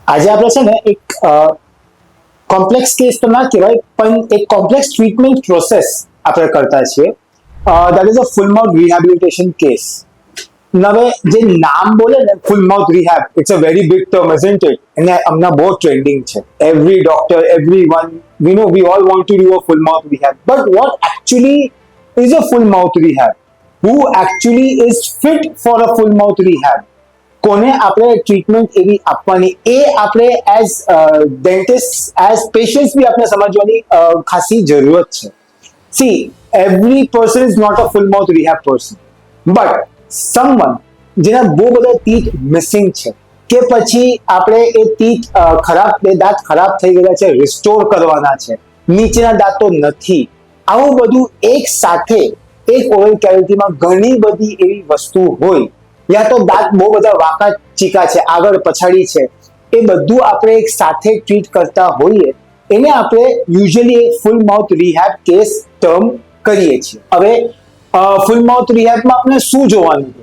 આજે આપણે છે ને એક કોમ્પ્લેક્સ કેસ તો ના કહેવાય પણ એક કોમ્પ્લેક્સ ટ્રીટમેન્ટ પ્રોસેસ આપણે કરતા છીએ that is a full mouth rehabilitation case. હવે જે નામ બોલે ને full mouth rehab, it's a very big term isn't it, અને હમણાં બહુ ટ્રેન્ડિંગ છે. Every doctor, every one, we know we all want to do a full mouth rehab, but what actually is a full mouth rehab? Who actually is fit for a full mouth rehab? કોને આપણે treatment એવી આપવાની, એ આપણે as dentist, as patients બી આપણે સમજવાની ખાસી જરૂરત છે. See, every person is not a full mouth rehab person, but someone જેના બહુ બધા ટીથ મિસિંગ છે, કે પછી આપણે એ ટીથ ખરાબ, એ દાંત ખરાબ થઈ ગયેલા છે, રિસ્ટોર કરવાના છે, નીચેના દાંતો નથી, આવું બધું એક સાથે એક ઓરલ કેવિટીમાં ઘણી બધી એવી વસ્તુ હોય, યા તો દાંત બહુ બધા વાંકા ચીકા છે, આગળ પછાડી છે, એ બધું આપણે એક સાથે ટ્રીટ કરતા હોઈએ, એને આપણે યુઝ્યુઅલી એક ફૂલ માઉથ રિહેબ કેસ ટર્મ કરીએ છીએ. હવે ફૂલ માઉથ રિહેબમાં આપણે શું જોવાનું?